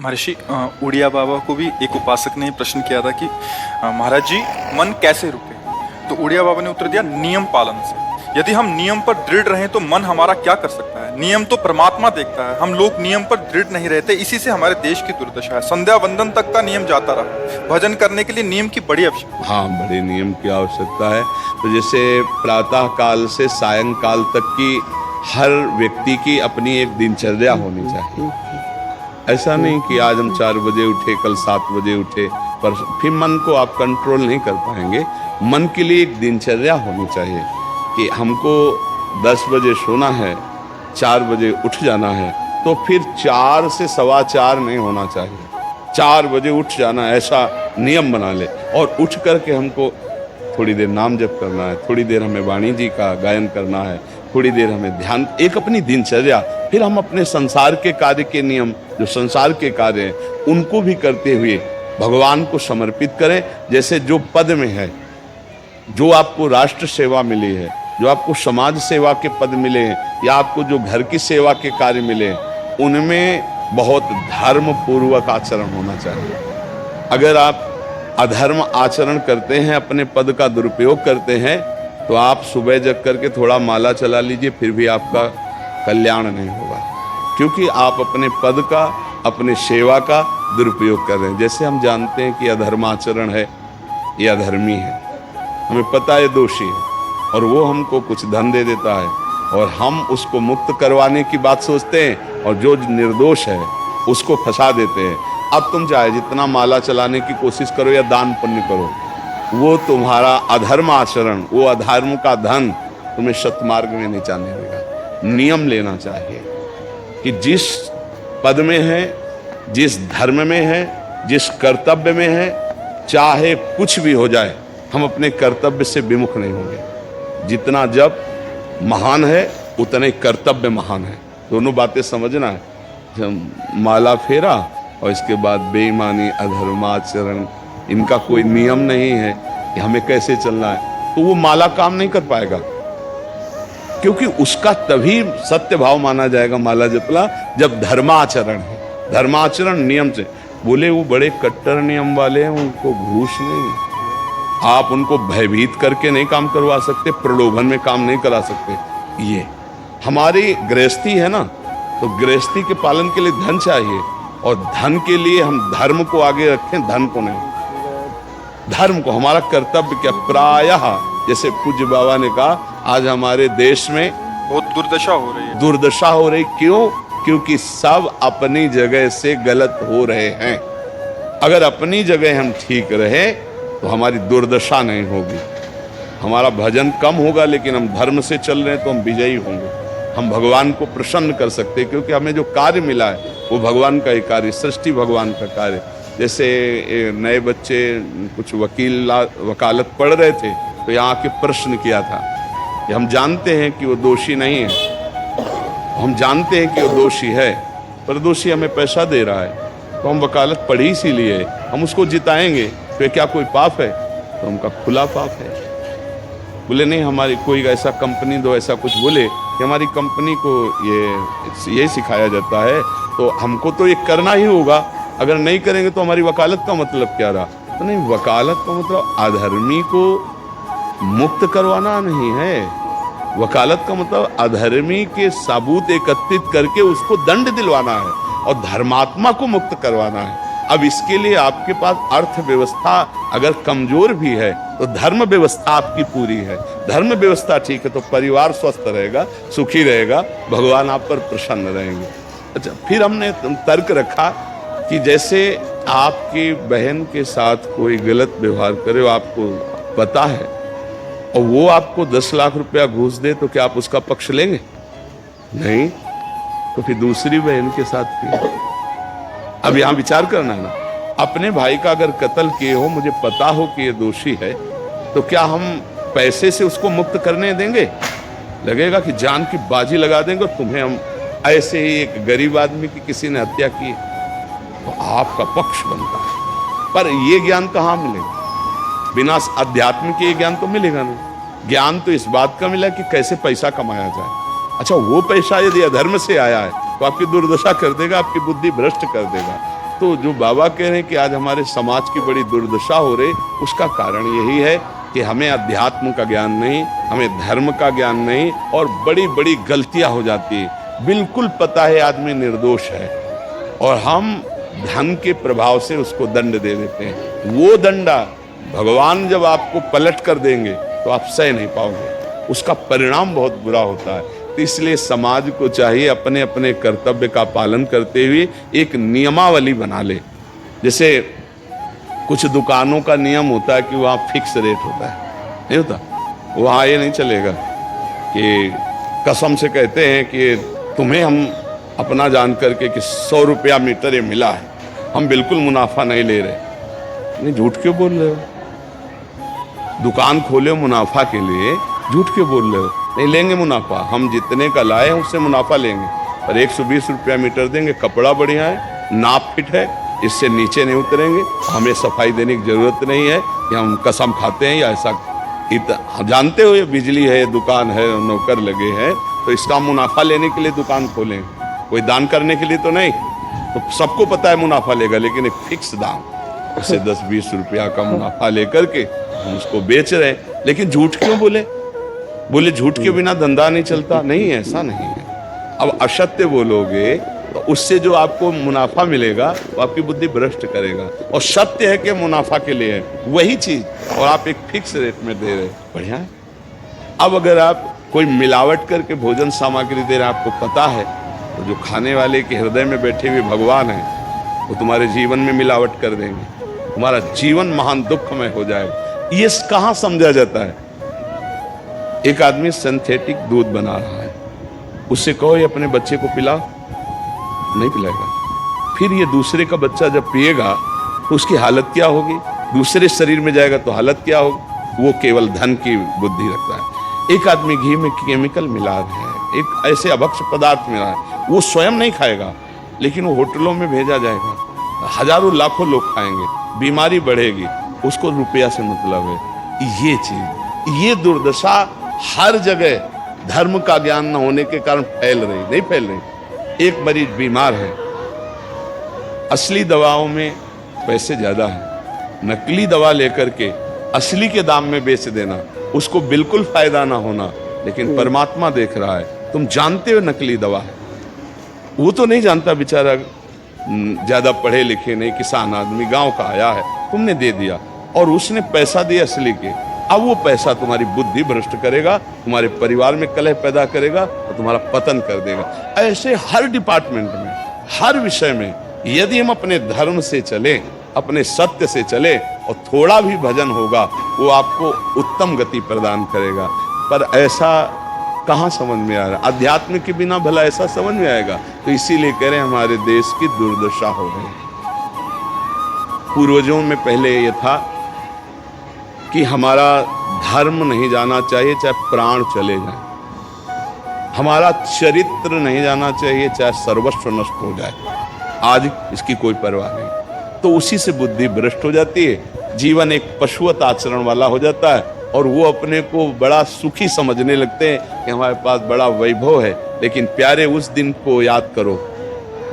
महर्षि उड़िया बाबा को भी एक उपासक ने प्रश्न किया था कि महाराज जी मन कैसे रुके। तो उड़िया बाबा ने उत्तर दिया, नियम पालन से। यदि हम नियम पर दृढ़ रहें तो मन हमारा क्या कर सकता है। नियम तो परमात्मा देखता है, हम लोग नियम पर दृढ़ नहीं रहते, इसी से हमारे देश की दुर्दशा है। संध्या वंदन तक का नियम जाता रहा, भजन करने के लिए नियम की बड़ी आवश्यकता। हाँ, बड़े नियम की आवश्यकता है। तो जैसे प्रातः काल से सायंकाल तक की हर व्यक्ति की अपनी एक दिनचर्या होनी चाहिए। ऐसा नहीं कि आज हम 4 बजे उठे, कल 7 बजे उठे, पर फिर मन को आप कंट्रोल नहीं कर पाएंगे। मन के लिए एक दिनचर्या होनी चाहिए कि हमको 10 बजे सोना है, 4 बजे उठ जाना है, तो फिर 4 से 4:15 नहीं होना चाहिए, 4 बजे उठ जाना, ऐसा नियम बना ले। और उठ करके हमको थोड़ी देर नाम जप करना है, थोड़ी देर हमें वाणी जी का गायन करना है, थोड़ी देर हमें ध्यान, एक अपनी दिनचर्या। फिर हम अपने संसार के कार्य के नियम, जो संसार के कार्य हैं, उनको भी करते हुए भगवान को समर्पित करें। जैसे जो पद में है, जो आपको राष्ट्र सेवा मिली है, जो आपको समाज सेवा के पद मिले हैं, या आपको जो घर की सेवा के कार्य मिले हैं, उनमें बहुत धर्म पूर्वक आचरण होना चाहिए। अगर आप अधर्म आचरण करते हैं, अपने पद का दुरुपयोग करते हैं, तो आप सुबह जग करके थोड़ा माला चला लीजिए, फिर भी आपका कल्याण नहीं होगा, क्योंकि आप अपने पद का, अपने सेवा का दुरुपयोग कर रहे हैं। जैसे हम जानते हैं कि अधर्माचरण है, ये अधर्मी है, हमें पता है दोषी है, और वो हमको कुछ धन दे देता है, और हम उसको मुक्त करवाने की बात सोचते हैं, और जो निर्दोष है उसको फंसा देते हैं। अब तुम चाहे जितना माला चलाने की कोशिश करो या दान पुण्य करो, वो तुम्हारा अधर्म आचरण, वो अधर्म का धन तुम्हें सतमार्ग में नहीं जाने देगा। नियम लेना चाहिए कि जिस पद में है, जिस धर्म में है, जिस कर्तव्य में है, चाहे कुछ भी हो जाए, हम अपने कर्तव्य से विमुख नहीं होंगे। जितना जप महान है, उतने कर्तव्य महान है। दोनों बातें समझना है। माला फेरा और इसके बाद बेईमानी, अधर्माचरण, इनका कोई नियम नहीं है कि हमें कैसे चलना है, तो वो माला काम नहीं कर पाएगा, क्योंकि उसका तभी सत्य भाव माना जाएगा माला जपला जब धर्माचरण है। धर्माचरण नियम से। बोले वो बड़े कट्टर नियम वाले हैं, उनको घूस नहीं, आप उनको भयभीत करके नहीं काम करवा सकते, प्रलोभन में काम नहीं करा सकते। ये हमारी गृहस्थी है ना, तो गृहस्थी के पालन के लिए धन चाहिए, और धन के लिए हम धर्म को आगे रखें, धन को नहीं। धर्म को, हमारा कर्तव्य क्या, प्रायः जैसे पूज्य बाबा ने कहा, आज हमारे देश में बहुत दुर्दशा हो रही है। दुर्दशा हो रही, क्यों? क्योंकि सब अपनी जगह से गलत हो रहे हैं। अगर अपनी जगह हम ठीक रहे तो हमारी दुर्दशा नहीं होगी, हमारा भजन कम होगा, लेकिन हम धर्म से चल रहे हैं तो हम विजयी होंगे। हम भगवान को प्रसन्न कर सकते हैं, क्योंकि हमें जो कार्य मिला है वो भगवान का ही कार्य, सृष्टि भगवान का कार्य। जैसे नए बच्चे कुछ वकालत पढ़ रहे थे, तो यहाँ आके प्रश्न किया था कि हम जानते हैं कि वो दोषी नहीं है, हम जानते हैं कि वो दोषी है, पर दोषी हमें पैसा दे रहा है, तो हम वकालत पढ़ी इसीलिए, हम उसको जिताएंगे, तो क्या कोई पाप है? तो उनका खुला पाप है। बोले नहीं, हमारी कोई ऐसा कंपनी दो, ऐसा कुछ बोले कि हमारी कंपनी को ये सिखाया जाता है, तो हमको तो ये करना ही होगा, अगर नहीं करेंगे तो हमारी वकालत का मतलब क्या रहा? तो नहीं, वकालत का मतलब अधर्मी को मुक्त करवाना नहीं है, वकालत का मतलब अधर्मी के सबूत एकत्रित करके उसको दंड दिलवाना है, और धर्मात्मा को मुक्त करवाना है। अब इसके लिए आपके पास अर्थव्यवस्था अगर कमजोर भी है, तो धर्म व्यवस्था आपकी पूरी है। धर्म व्यवस्था ठीक है तो परिवार स्वस्थ रहेगा, सुखी रहेगा, भगवान आप पर प्रसन्न रहेंगे। अच्छा, फिर हमने तर्क रखा कि जैसे आपकी बहन के साथ कोई गलत व्यवहार करे, आपको पता है, और वो आपको 10 लाख रुपया घूस दे, तो क्या आप उसका पक्ष लेंगे? नहीं, तो फिर दूसरी बहन के साथ भी। अब यहां विचार करना है ना, अपने भाई का अगर कत्ल किए हो, मुझे पता हो कि ये दोषी है, तो क्या हम पैसे से उसको मुक्त करने देंगे? लगेगा कि जान की बाजी लगा देंगे, और तुम्हें हम ऐसे ही एक गरीब आदमी की किसी ने हत्या की, तो आपका पक्ष बनता है। पर ये ज्ञान कहाँ मिलेगा? बिना अध्यात्म के ज्ञान तो मिलेगा नहीं। ज्ञान तो इस बात का मिला कि कैसे पैसा कमाया जाए। अच्छा, वो पैसा यदि अधर्म से आया है तो आपकी दुर्दशा कर देगा, आपकी बुद्धि भ्रष्ट कर देगा। तो जो बाबा कह रहे हैं कि आज हमारे समाज की बड़ी दुर्दशा हो रही, उसका कारण यही है कि हमें अध्यात्म का ज्ञान नहीं, हमें धर्म का ज्ञान नहीं, और बड़ी बड़ी गलतियां हो जाती है। बिल्कुल पता है आदमी निर्दोष है और हम धन के प्रभाव से उसको दंड दे देते हैं। वो दंडा भगवान जब आपको पलट कर देंगे तो आप सह नहीं पाओगे, उसका परिणाम बहुत बुरा होता है। तो इसलिए समाज को चाहिए अपने अपने कर्तव्य का पालन करते हुए एक नियमावली बना ले। जैसे कुछ दुकानों का नियम होता है कि वहाँ फिक्स रेट होता है, नहीं होता? वहाँ ये नहीं चलेगा कि कसम से कहते हैं कि तुम्हें हम अपना जान करके कि 100 रुपया मीटर ये मिला है, हम बिल्कुल मुनाफा नहीं ले रहे। नहीं, झूठ क्यों बोल रहे हो? दुकान खोले हो मुनाफा के लिए, झूठ क्यों बोल रहे हो? नहीं लेंगे मुनाफा, हम जितने का लाए हैं उससे मुनाफा लेंगे, पर 120 रुपया मीटर देंगे। कपड़ा बढ़िया है, नाप फिट है, इससे नीचे नहीं उतरेंगे, हमें सफाई देने की जरूरत नहीं है कि हम कसम खाते हैं या ऐसा। जानते हो ये बिजली है, दुकान है, नौकर लगे हैं, तो इसका मुनाफा लेने के लिए दुकान खोलें, कोई दान करने के लिए तो नहीं। तो सबको पता है मुनाफा लेगा, लेकिन एक फिक्स दाम, उससे 10-20 रुपया का मुनाफा लेकर के हम उसको बेच रहे हैं। लेकिन झूठ क्यों बोले? झूठ के बिना धंधा नहीं चलता? नहीं, ऐसा नहीं है। अब असत्य बोलोगे तो उससे जो आपको मुनाफा मिलेगा वो आपकी बुद्धि भ्रष्ट करेगा, और सत्य है कि मुनाफा के लिए है वही चीज, और आप एक फिक्स रेट में दे रहे, बढ़िया है। अब अगर आप कोई मिलावट करके भोजन सामग्री दे रहे हैं, आपको पता है, तो जो खाने वाले के हृदय में बैठे हुए भगवान हैं वो तुम्हारे जीवन में मिलावट कर देंगे, तुम्हारा जीवन महान दुखमय हो जाएगा। ये कहाँ समझा जाता है? एक आदमी सिंथेटिक दूध बना रहा है, उससे कहो ये अपने बच्चे को पिला, नहीं पिलाएगा। फिर ये दूसरे का बच्चा जब पिएगा तो उसकी हालत क्या होगी? दूसरे शरीर में जाएगा तो हालत क्या होगी? वो केवल धन की बुद्धि रखता है। एक आदमी घी में केमिकल मिला रहा है, एक ऐसे अभक्ष्य पदार्थ मिला है, वो स्वयं नहीं खाएगा, लेकिन वो होटलों में भेजा जाएगा, हजारों लाखों लोग खाएंगे, बीमारी बढ़ेगी, उसको रुपया से मतलब है। ये चीज, ये दुर्दशा हर जगह धर्म का ज्ञान न होने के कारण फैल रही, नहीं फैल रही। एक मरीज बीमार है, असली दवाओं में पैसे ज्यादा है, नकली दवा लेकर के असली के दाम में बेच देना, उसको बिल्कुल फायदा ना होना। लेकिन परमात्मा देख रहा है, तुम जानते हो नकली दवा है, वो तो नहीं जानता बेचारा, ज्यादा पढ़े लिखे नहीं, किसान आदमी गांव का आया है, तुमने दे दिया और उसने पैसा दिया असली के। अब वो पैसा तुम्हारी बुद्धि भ्रष्ट करेगा, तुम्हारे परिवार में कलह पैदा करेगा और तुम्हारा पतन कर देगा। ऐसे हर डिपार्टमेंट में, हर विषय में यदि हम अपने धर्म से चले, अपने सत्य से चले और थोड़ा भी भजन होगा, वो आपको उत्तम गति प्रदान करेगा। पर ऐसा कहाँ समझ में आ रहा है? अध्यात्म के बिना भला ऐसा समझ में आएगा? तो इसीलिए कह रहे हैं हमारे देश की दुर्दशा हो रही है। पूर्वजों में पहले ये था कि हमारा धर्म नहीं जाना चाहिए चाहे प्राण चले जाए, हमारा चरित्र नहीं जाना चाहिए चाहे सर्वस्व नष्ट हो जाए। आज इसकी कोई परवाह नहीं, तो उसी से बुद्धि भ्रष्ट हो जाती है, जीवन एक पशुवत आचरण वाला हो जाता है, और वो अपने को बड़ा सुखी समझने लगते हैं कि हमारे पास बड़ा वैभव है। लेकिन प्यारे, उस दिन को याद करो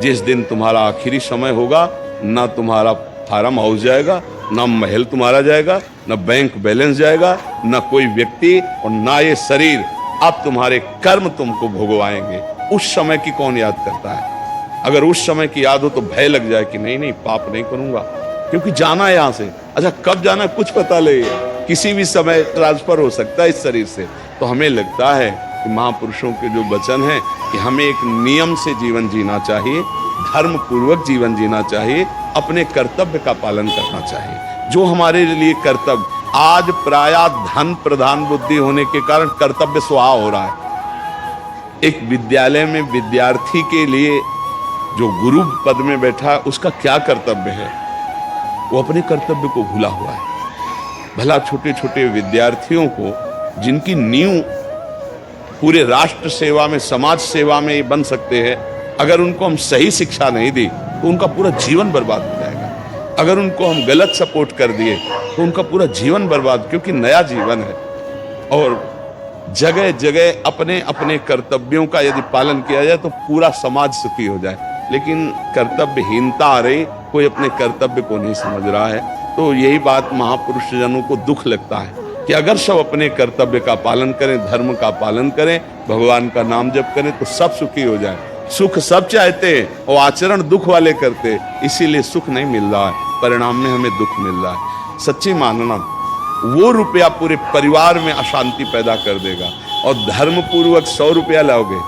जिस दिन तुम्हारा आखिरी समय होगा, ना तुम्हारा फार्म हाउस जाएगा, ना महल तुम्हारा जाएगा, ना बैंक बैलेंस जाएगा, ना कोई व्यक्ति, और ना ये शरीर। अब तुम्हारे कर्म तुमको भोगवाएंगे। उस समय की कौन याद करता है? अगर उस समय की याद हो तो भय लग जाए कि नहीं नहीं, पाप नहीं करूंगा, क्योंकि जाना है यहाँ से। अच्छा, कब जाना कुछ पता नहीं, किसी भी समय ट्रांसफर हो सकता है इस शरीर से। तो हमें लगता है कि महापुरुषों के जो वचन हैं कि हमें एक नियम से जीवन जीना चाहिए, धर्म पूर्वक जीवन जीना चाहिए, अपने कर्तव्य का पालन करना चाहिए। जो हमारे लिए कर्तव्य, आज प्रायः धन प्रधान बुद्धि होने के कारण कर्तव्य स्वाहा हो रहा है। एक विद्यालय में विद्यार्थी के लिए जो गुरु पद में बैठा है, उसका क्या कर्तव्य है? वो अपने कर्तव्य को भूला हुआ है। भला छोटे छोटे विद्यार्थियों को, जिनकी नींव पूरे राष्ट्र सेवा में, समाज सेवा में ये बन सकते हैं, अगर उनको हम सही शिक्षा नहीं दी तो उनका पूरा जीवन बर्बाद हो जाएगा। अगर उनको हम गलत सपोर्ट कर दिए तो उनका पूरा जीवन बर्बाद, क्योंकि नया जीवन है। और जगह जगह अपने अपने कर्तव्यों का यदि पालन किया जाए तो पूरा समाज सुखी हो जाए। लेकिन कर्तव्यहीनता आ रही, कोई अपने कर्तव्य को नहीं समझ रहा है। तो यही बात महापुरुष जनों को दुख लगता है कि अगर सब अपने कर्तव्य का पालन करें, धर्म का पालन करें, भगवान का नाम जप करें तो सब सुखी हो जाए। सुख सब चाहते हैं और आचरण दुख वाले करते हैं, इसीलिए सुख नहीं मिल रहा है, परिणाम में हमें दुख मिल रहा है। सच्ची मानना, वो रुपया पूरे परिवार में अशांति पैदा कर देगा। और धर्म पूर्वक 100 रुपया लाओगे,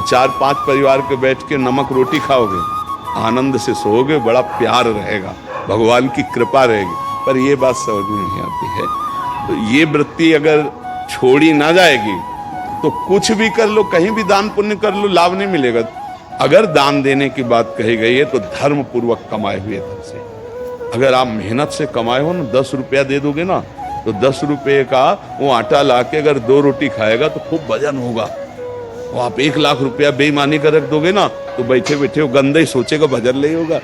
4-5 परिवार के बैठ के नमक रोटी खाओगे, आनंद से सोओगे, बड़ा प्यार रहेगा, भगवान की कृपा रहेगी। पर ये बात समझ में नहीं आती है। तो ये वृत्ति अगर छोड़ी ना जाएगी तो कुछ भी कर लो, कहीं भी दान पुण्य कर लो, लाभ नहीं मिलेगा। अगर दान देने की बात कही गई है तो धर्म पूर्वक कमाए हुए धन से। अगर आप मेहनत से कमाए हो ना, 10 रुपया दे दोगे ना, तो 10 रुपये का वो आटा ला के अगर 2 रोटी खाएगा तो खूब वजन होगा। और आप 1 लाख रुपया बेईमानी कर रख दोगे ना, तो बैठे बैठे वो गंदा ही सोचेगा, भजन नहीं होगा।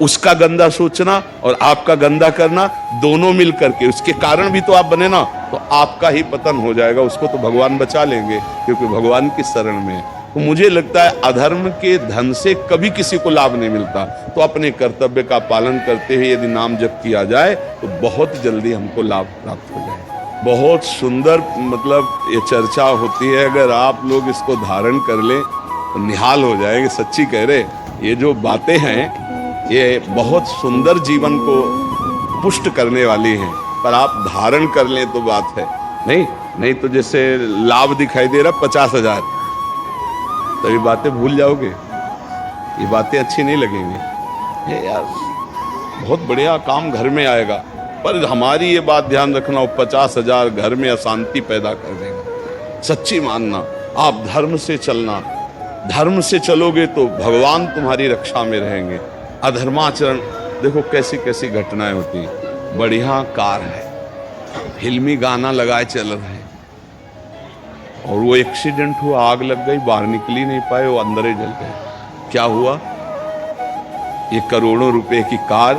उसका गंदा सोचना और आपका गंदा करना दोनों मिल करके, उसके कारण भी तो आप बने ना, तो आपका ही पतन हो जाएगा। उसको तो भगवान बचा लेंगे क्योंकि भगवान की शरण में है। तो मुझे लगता है अधर्म के धन से कभी किसी को लाभ नहीं मिलता। तो अपने कर्तव्य का पालन करते हुए यदि नाम जप किया जाए तो बहुत जल्दी हमको लाभ प्राप्त हो जाए। बहुत सुंदर मतलब ये चर्चा होती है, अगर आप लोग इसको धारण कर लें तो निहाल हो जाएंगे। सच्ची कह रहे, ये जो बातें हैं ये बहुत सुंदर जीवन को पुष्ट करने वाली हैं, पर आप धारण कर लें तो बात है। नहीं तो जैसे लाभ दिखाई दे रहा 50,000, तो ये बातें भूल जाओगे, ये बातें अच्छी नहीं लगेंगी। ये यार बहुत बढ़िया काम घर में आएगा, पर हमारी ये बात ध्यान रखना, वो 50,000 घर में अशांति पैदा कर देगा। सच्ची मानना, आप धर्म से चलना, धर्म से चलोगे तो भगवान तुम्हारी रक्षा में रहेंगे। अधर्माचरण देखो कैसी कैसी घटनाएं होती हैं। बढ़िया कार है, फिल्मी गाना लगाए चल रहे हैं और वो एक्सीडेंट हुआ, आग लग गई, बाहर निकल ही नहीं पाए, वो अंदर ही जल गए। क्या हुआ? ये करोड़ों रुपए की कार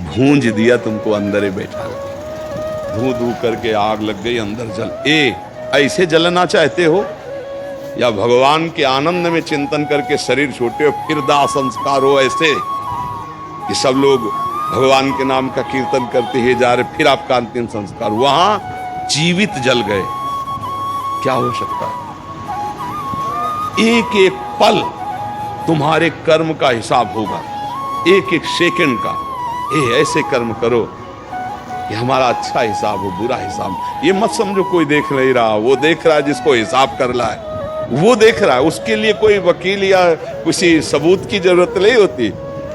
भूंज दिया तुमको, अंदर ही बैठा धू धू करके आग लग गई, अंदर जल। ऐसे जलना चाहते हो या भगवान के आनंद में चिंतन करके शरीर छोटे हो फिर दाह संस्कार हो? ऐसे कि सब लोग भगवान के नाम का कीर्तन करते ही जा रहे, फिर आपका अंतिम संस्कार, वहां जीवित जल गए। क्या हो सकता है? एक एक पल तुम्हारे कर्म का हिसाब होगा, एक एक सेकंड का। ऐसे कर्म करो कि हमारा अच्छा हिसाब हो, बुरा हिसाब। ये मत समझो कोई देख नहीं रहा, वो देख रहा है जिसको हिसाब करना है, वो देख रहा है। उसके लिए कोई वकील या किसी सबूत की जरूरत नहीं होती,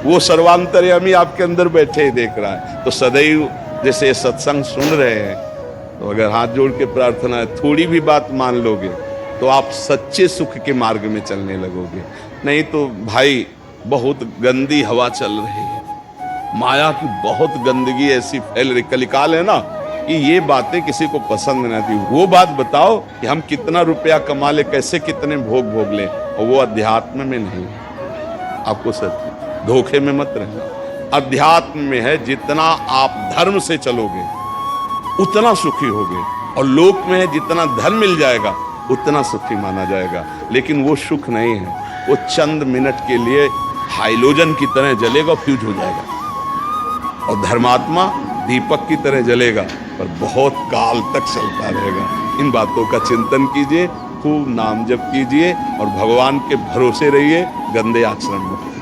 वो सर्वांतर्यामी आपके अंदर बैठे ही देख रहा है। तो सदैव जैसे सत्संग सुन रहे हैं, तो अगर हाथ जोड़ के प्रार्थना है, थोड़ी भी बात मान लोगे तो आप सच्चे सुख के मार्ग में चलने लगोगे। नहीं तो भाई बहुत गंदी हवा चल रही है, माया की बहुत गंदगी ऐसी फैल रही, कलिकाल है ना, कि ये बातें किसी को पसंद नहीं आती। वो बात बताओ कि हम कितना रुपया कमा ले, कैसे कितने भोग भोग ले, और वो अध्यात्म में नहीं। आपको सच धोखे में मत रहना। अध्यात्म में है, जितना आप धर्म से चलोगे उतना सुखी होगे, और लोक में है जितना धन मिल जाएगा उतना सुखी माना जाएगा। लेकिन वो सुख नहीं है, वो चंद मिनट के लिए हाइलोजन की तरह जलेगा, फ्यूज हो जाएगा। और धर्मात्मा दीपक की तरह जलेगा, पर बहुत काल तक चलता रहेगा। इन बातों का चिंतन कीजिए, खूब नाम जप कीजिए और भगवान के भरोसे रहिए, गंदे आचरण में।